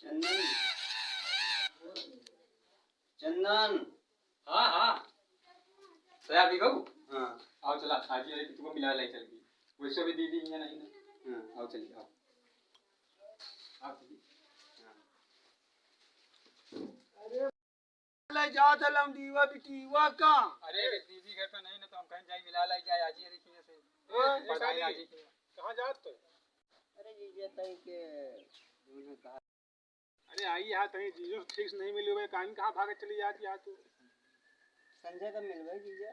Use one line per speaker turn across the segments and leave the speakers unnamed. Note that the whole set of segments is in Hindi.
चंदन चंदन।
हाँ हाँ सया भी कहू।
हाँ
आओ चला आज ये तुमको मिला लाई चल गई वैसे भी दीदी यहाँ नहीं ना।
हाँ
आओ चलिए आओ आओ चलिए।
ले जा चलम दीवा बिटीवा का।
अरे दीदी घर पे नहीं ना तो हम कहीं जाए मिला लाई जाए आज ही देखिए से
साली,
आज ही
कहाँ जात तो?
अरे जीजा तई के दूल्हे कहा
अरे आई यहाँ कहीं जीजो ठीक से नहीं मिली हुई कहीं कहाँ भागे चली जाती यहाँ तू।
संजय का मिलबे जीजा।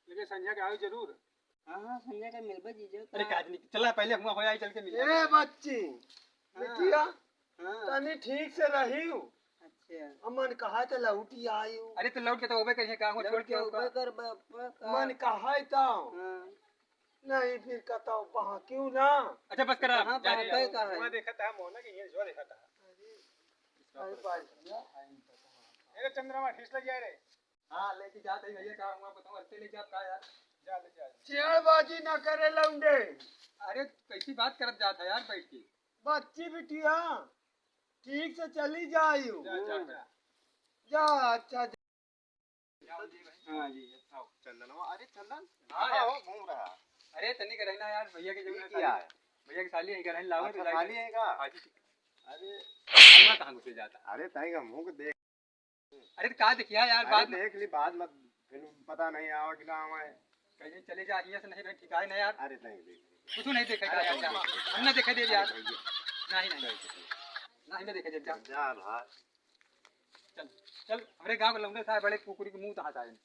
लेकिन संध्या के आई जरूर।
हाँ हाँ संजय का मिलबे जीजा।
अरे काज नहीं चला पहले हुआ होया चल के मिला।
ए बच्ची बिटिया
हाँ
तनी ठीक से रही हूँ।
अच्छा
अमन कहा तो लौटी आई हूँ।
अरे तो लौट के तो ओबे करिए का हो छोड़ के
ऊपर कर बापा का।
मन कहा तो
हाँ
नहीं फिर कहता हूँ वहाँ क्यों ना।
अच्छा बस करा
कहाँ
जा
बापा का है।
मैं देखा था मोना कि ये जो देखा था। अरे भाई ये चंद्रमा ठिस लग जाए रे।
हां लेके जाते ही भैया का हुआ बताऊं अरे ले जा का यार
जा ले जा। चेड़बाजी ना करे लौंडे।
अरे कैसी बात करत जात है यार बैठ के।
बच्ची बिटिया ठीक से चली जाइयो।
जा जा जा
जा अच्छा
हाँ जी
आओ
चंदनवा। अरे चंदन
हां यार
घूम रहा।
अरे तन्नी का रहना यार भैया के जमीन
क्या है?
भैया की साली है का रहना लाओ तो
खाली है का?
अरे
मैं कहां घुसे जाता।
अरे ताई का मुंह देख।
अरे तो का देखिया यार बात
देख ली बाद मत फिर पता नहीं आवा कि ना आवा।
कहीं चले जा यहाँ से नहीं भाई ठीक है ना यार।
अरे नहीं देख
कुछ नहीं देखेगा यार हम ना देखे दे यार नहीं नहीं नहीं ना देखे जा
जा भाई।
चल चल हमारे गांव के लौंडे साहब बड़े कुकुरी के मुंह तहां आए।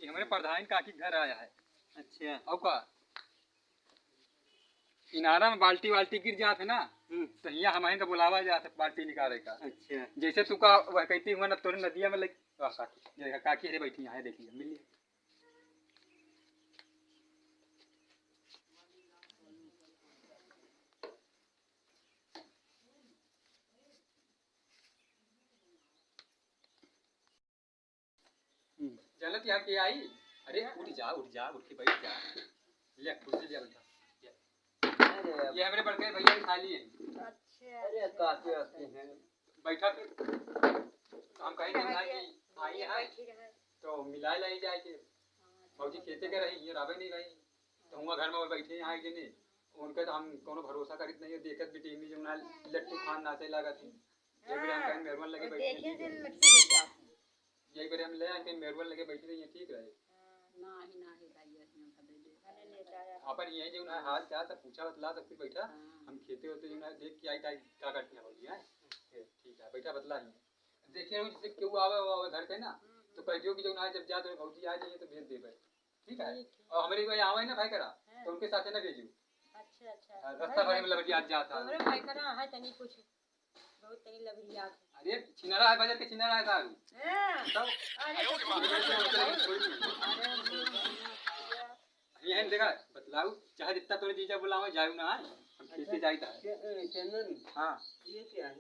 ये हमारे प्रधान काकी घर आया है।
अच्छा
और का इनारा में बाल्टी वाल्टी गिर जात है ना तो यहाँ हमारे का बुलावा जाता है बाल्टी निकाले का।
अच्छा
जैसे तू का वह कहती हुआ ना तोरे नदिया में लग काकी देखा काकी रे बैठी यहाँ देखिए मिल लिया। जलत यहाँ के आई। अरे उठ जा उठ के बैठ जा ले कुर्सी ले बैठा।
अरे
ये हमारे बड़के भैया की थाली है।
अच्छा अरे काफी आते हैं।
बैठा फिर हम कहीं नहीं आई है तो मिला लाई जाए के फौजी खेते के रही ये रावे नहीं रही तो हुआ घर में वो बैठे यहाँ जने उनके तो हम कोनो भरोसा करित नहीं देखत भी टीवी जो ना लट्टू खान नाचे लागत है। एक बार हम कहीं मेहरबान लगे बैठे यही बार हम ले आए कहीं मेहरबान लगे बैठे रही ठीक रहे। अपन यही जो ना हाल चाल सब पूछा बतला सब फिर बैठा हम खेते होते जो ना देख के आई क्या करते हैं बोलिए ठीक है बैठा बतला ही देखिए जैसे क्यों आवे घर पे ना तो कहियो कि जो ना जब जा तो भौजी आ जाइए तो भेज देबे ठीक है। और हमारे कोई आवे ना भाई करा तो उनके साथ ना भेजू।
अच्छा अच्छा
रास्ता भर में लबड़ी आज जाता
हमरे भाई करा है तनी कुछ बहुत तनी लबड़िया।
अरे छिनारा है बाजार के छिनारा है सारू
हां
अरे यही देखा बतलाऊ चाहे जितना तोरे जीजा बुलावे जाऊ ना आए हम खेते जाई था।
चंदन
हां
ये क्या है?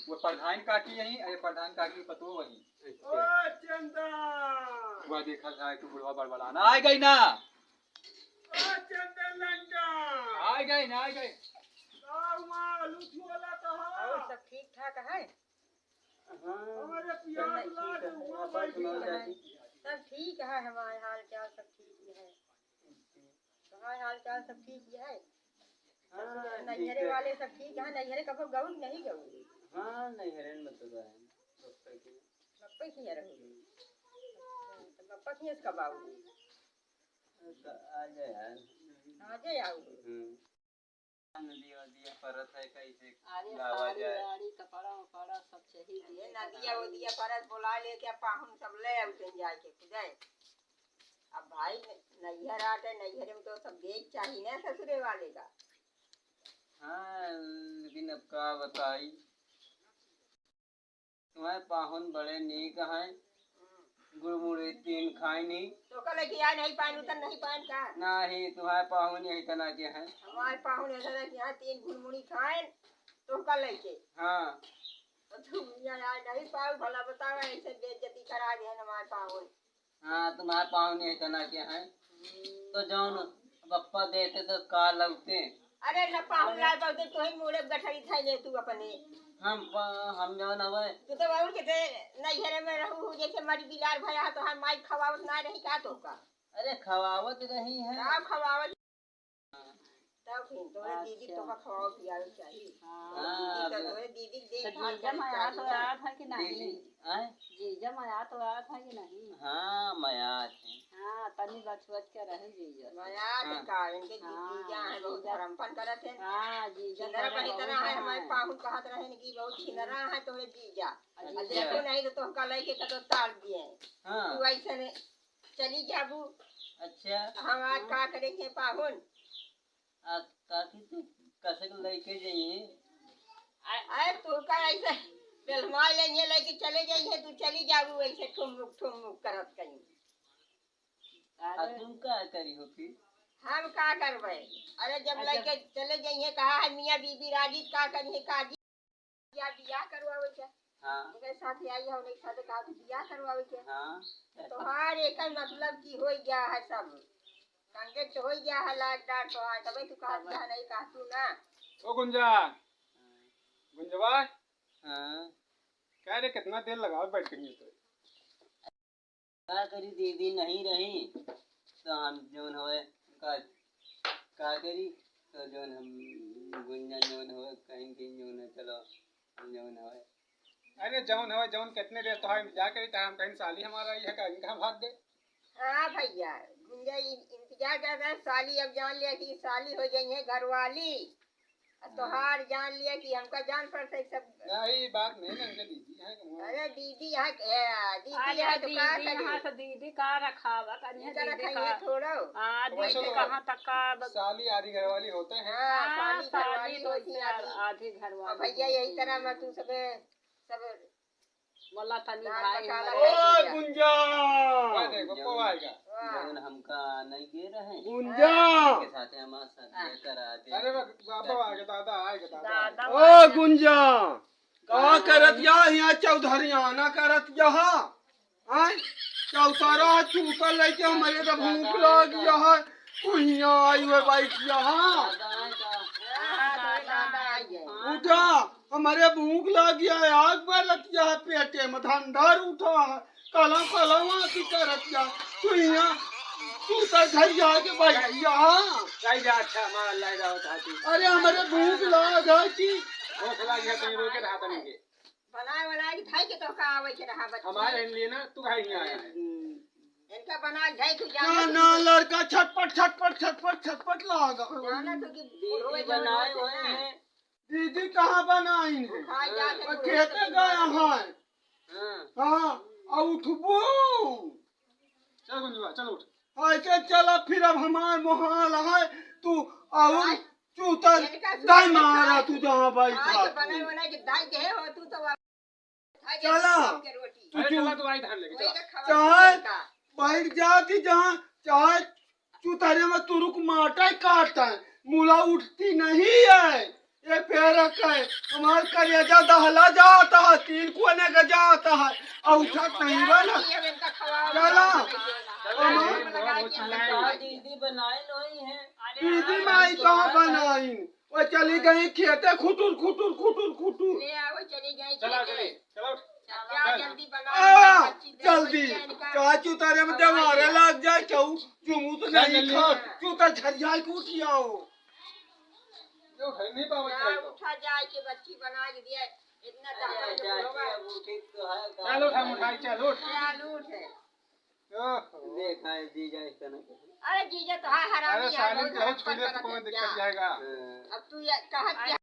वो प्रधान काकी यही अरे प्रधान काकी पतो वही
ओ चंदन
वो देखा था तू बुढ़वा बड़बड़ाना आ गई ना
ओ चंदन लंका
आ गई ना आ गई
गाँव में लूट वाला कहा।
और सब ठीक ठाक है।
हाँ
हमारे प्यार लाड हुआ बैठी है।
सब ठीक है हमारे हाल चाल सब ठीक है। हमारे हाल चाल सब ठीक है।
हाँ
नैहरे वाले सब ठीक है। नैहरे कब गऊ नहीं गऊ
हाँ नहीं हेरन मत तो है
पप्पा की है रहो तो पप्पा की कब आओगे?
आ जाए यार
आ जाए आओगे।
नदी वदिया परत है कैसे
अरे
लावा जाए।
साड़ी कपड़ा वपड़ा सब चाहिए। नदिया वदिया परत बुला ले क्या पाहुन सब ले उठन जाए के खुदे। अब भाई नैहर आटे नैहर में तो सब देख चाहिए ना ससुरे वाले का।
हाँ लेकिन अब का बताई तुम्हारे पाहुन बड़े नीक हैं गुड़मुड़े तीन खाई नहीं
तो कल कि यार नहीं पान उतर नहीं पान का
नहीं तुम्हारे पाहुन यही तना के हैं।
हमारे पाहुन ऐसा है कि यहाँ 3 गुड़मुड़ी खाए तो कल लेके
हाँ
तो तुम यार नहीं पाओ भला बताओ ऐसे बेइज्जती करा दिए हमारे पाहुन।
हाँ तुम्हारे पाहुन यही तना के हैं तो जौन बप्पा देते तो का लगते
अरे न पाहुन लाल बहुते तो ही मोड़े गठरी थाई ले तू अपने
हम जौन हवे
तू तो बाबू के नैहरे में रहू जैसे मरी बिलार भया तो हम माई खवावत ना रही का तो का
अरे खवावत रही है
का खवावत तब फिर तोरे दीदी तो का खवाओ पियावे चाहिए
हाँ,
दीदी तो तोरे दीदी देख भाल
जीजा में आया तो आया था कि नहीं
आए
जीजा में आया तो आया था कि नहीं
हाँ मयात है
हाँ तनी बचवच के रहे जीजा
माया के का इनके जीजा है बहुत धर्मपन करत है
हाँ जीजा
छिनरा बही तरह है हमारे पाहुन कहत रहे न कि बहुत छिनरा है तोरे जीजा और देखो नहीं तो तुमका लइके का तो ताड़ दिए
हाँ
तू ऐसे ने चली जाबू
अच्छा
हम आज का करेंगे पाहुन
काकी तू कैसे लेके जाइए
अरे तू का ऐसे फिल्मा लेंगे लेके चले जाइए तू चली जाबू ऐसे ठुममुक करत कहीं
तुम क्या करी हो फिर
हम का करबे अरे जब लेके चले जाइए कहा है मियां बीबी राजी का करिए काजी या बियाह करवावे के
हाँ
मेरे साथ आई हो नहीं साथ कहा कि बियाह करवावे के
हाँ
तो हर एक मतलब की हो गया है सब कंगे तो हो गया है लाड डाट तो है तबे तू कहा क्या नहीं कहा तू ना
ओ गुंजा गुंजवा
हाँ
कह रे कितना देर लगा बैठ के तो
क्या करी दीदी नहीं रही तो हम जोन होए का करी तो जोन हम गुंजा जोन होए कहीं कहीं जोन है चलो हम जोन होए
अरे जौन है जौन कितने देर तो हम जा करी था हम कहीं साली हमारा ये का इनका भाग गए
हाँ भैया गुंजा इंतजार कर रहा है साली अब जान लिया कि साली हो जाइए घरवाली तो हार जान लिया कि हमका जान पड़ता है सब
नहीं बात नहीं ना इनके दीदी है
अरे दीदी है दीदी है तो का
दीदी यहाँ से दीदी का रखावा करिए दीदी का
थोड़ा
हाँ
वैसे
दीदी
तो
कहाँ तक का
साली आधी घरवाली होते हैं
हाँ
हाँ
साली
साली
घरवाली
तो
होती है
आधी घर
और
वाली
भैया यही तरह मैं तू सब
बोला तनी
दाल
भाई
मसाला
हमारे
ओ गुंजा ओए देखो कब आएगा
जोन हमका नहीं गे रहे
गुंजा
के साथ हमारे साथ ये करा दे
अरे बाबा आएगा दादा आएगा
दादा
ओ गुंजा का करत यहाँ चौधरियाना करत यहाँ आय चौतारा चूतर लेके हमारे तो भूख लग यहाँ कुहिया आई हुए बैठ यहाँ उठा हमारे भूख लग गया है आग बरत है पेटे में धंधर उठा है कलम कलम की करत जा कुहिया चूतर घर जाके बैठ यहाँ
लाई जा अच्छा मार लाई जाओ चाची
अरे हमारे भूख लग है कि
भूख लगी है तो रोके रहा था नहीं
बनाए के खाई के तो का आवे के रहा बच्चे
हमारे लिए ना तू खाई नहीं आया है
इनका बना जाए तू
ना
जाना
ना लड़का छटपट छटपट छटपट छटपट लागा
जाना तो कि
दीदी बनाए हुए हैं
दीदी कहाँ बनाई है
खाई जा के
खेते गया है
हाँ
हाँ और उठबू
चल गुंजवा चल उठ
ऐसे चला फिर अब हमार मोहाल है तू और चूतर दाई मारा तू जहाँ बैठा
खाई के बनाए के दाई के हो तू तो
चला।
के रोटी
तू
अरे
चू
चला तू आई धान लेके
वही
चला
तो
चाय
खवा
बैठ जाती जहाँ चाहे चूतरे में तुरुक माटा काटता है मुला उठती नहीं है ये फेरक है हमार कलेजा दहला जाता है तीन कोने का जाता है और उठत नहीं बना चला
दीदी बनाए नहीं है
दीदी माई कहाँ बनाई वो चली गई खेते खुटुर खुटुर खुटुर खुटुर
ले आओ चली गई
चला चली चलो
जा जल्दी बना
आ जल्दी का चूतारे में दवारे लग जाए क्यों जुमू तो नहीं खा चूता झरिया के उठियाओ
जो घर नहीं पावत
ना
है तो
उठा जाए के बच्ची बना के दिया इतना ताकत होगा
चल उठ हम उठाई चल उठ
लूट है
ओहो
देखा है जीजा इस तरह
अरे जीजा तो है हरामी
अरे
है
साली
बहुत
बहुत
हराम
छोटे
करता
तो कोई
है।
दिक्कत जाएगा
अब तू ये कहा क्या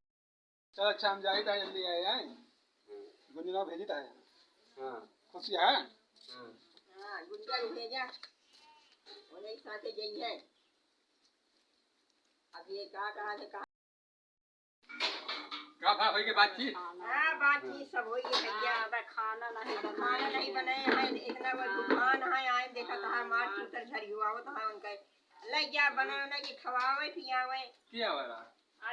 चल अच्छा हम जाई था जल्दी आए हैं गुंजना भेजी था
हाँ
खुशी है
हां गुंजा को भेजा उन्हें साथे गई है अब ये कहा से कहा
का भा होई के बातचीत
हां बातचीत सब हुई है भैया
खाना नहीं
खाना नहीं बनाए हैं इतना वो तूफान है आए देखा तो हमार चूतर झरी हुआ वो तो है उनका ले जा बना के खवावे पियावे
क्या वाला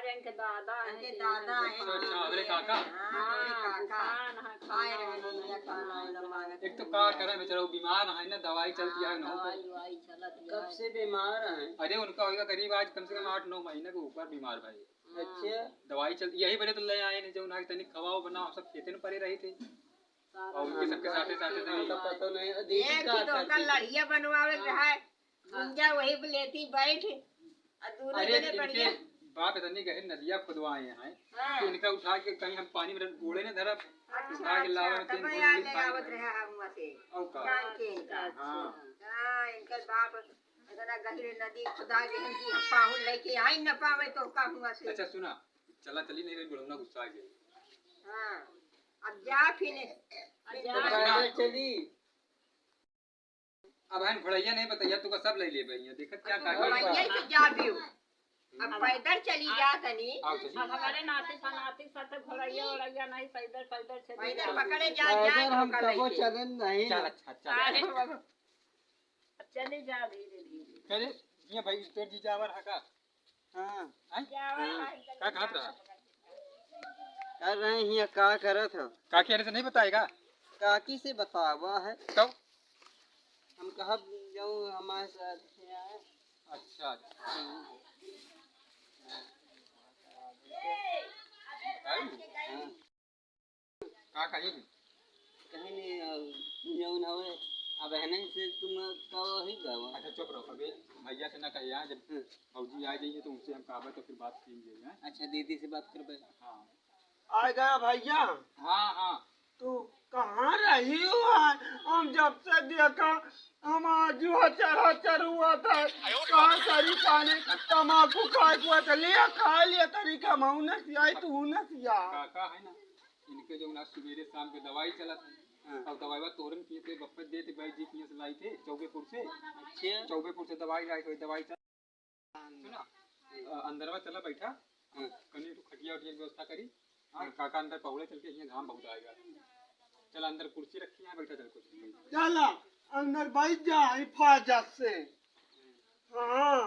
हमारे इनके दादा हैं
इनके दादा हैं
अच्छा अगले काका
हाँ जोड़े काका
तूफान है,
खाए रहे नहीं खाना एकदम मांगत
एक तो का करे बेचारा वो बीमार है ना दवाई चलती है ना
दवाई ववाई चलत
कब से बीमार हैं?
अरे उनका होगा करीब आज कम से कम 8-9 महीने के ऊपर बीमार भाई
अच्छा
दवाई चलती यही वजह तो ले आए नहीं जो ना तनिक खवाओ बनाओ सब खेते में पड़े रही थे और उनके सबके साथे साथे
उनका पता नहीं दीदी
एक
का
ही तो का लड़िया बनवावे रहा है गुंजा वही पे लेती बैठ और दूर
अरे
जने
इनके
बढ़िया
बाप इतनी गहरी नदियाँ खुदवाए हैं
हाँ
तो इनका उठा के कहीं हम पानी में गोड़े ने धरा
अच्छा
उठा के लावे
अच्छा
तीन
तब
बूंद
याद
पानी
ले आवत
में।
रहा हम वसे
और का
जान के इनका
हाँ
हाँ इनका बाप इतना गहरी नदी खुदा देहन की हम पाहुन लेके आई न पावे तो का हुआ से
अच्छा सुना चला चली नहीं रही बुढ़ौना गुस्सा आ गया
हाँ अब जा फिर
पैदल चली।
अब हन भड़ैया नहीं बताइए तू का सब ले ले भैया देखत क्या का
भैया से जा भी अब पैदल चली जा तनी
आओ चली
अब हमारे नाती फनाती साथ घोड़ैया उड़ैया नहीं पैदल पैदल चले
पैदल पकड़े जा
पैदल हम
जा
कबो चले नहीं।
चल अच्छा चल
अरे बाबा, चली जा धीरे धीरे
करे ये भाई तो जी जावर हका
हाँ
का कहत रहा
कर रहे हैं का करत हो?
का कह रहे से नहीं बताएगा
काकी से बतावा है
तो
हम कहा जो हमारे साथ आए।
अच्छा
हाँ,
का कहीं
कहीं नहीं जौन हवे अब हने से तुम कहो ही गावा।
अच्छा चुप रहो अबे भैया से ना कहिए यहाँ जब फौजी आ जाइए तो उनसे हम कहा तो फिर बात कीजिए हैं
अच्छा दीदी से बात कर
हाँ
आ गया भैया
हाँ हाँ
तू कहाँ रही हो आज? हम जब से देखा हम आज चढ़ा चढ़ुआ था कहाँ करी पानी तम्बाकू खाए हुआ था लिया खा लिया तरीका मऊ न सिया तू न सिया
काका है ना इनके जो ना सवेरे शाम के दवाई चला था और दवाई बाद तोरन पिए थे बप्पे दे थे भाई जी पिए से लाई थे चौबेपुर से
अच्छा
चौबेपुर से दवाई लाई थी दवाई सुना अंदर में चला बैठा कहीं तो खटिया उठिया की व्यवस्था करी हाँ काका अंदर पहुले चल के यहाँ घाम बहुत आएगा चल अंदर कुर्सी रखी है बैठा चल कुर्सी
चला अंदर बैठ जा हिफाजत से हाँ